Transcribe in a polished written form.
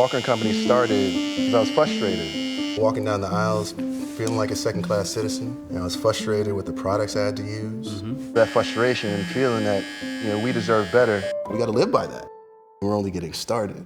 Walker & Company started because I was frustrated. Walking down the aisles, feeling like a second-class citizen. I was frustrated with the products I had to use. That frustration and feeling that we deserve better. We got to live by that. We're only getting started.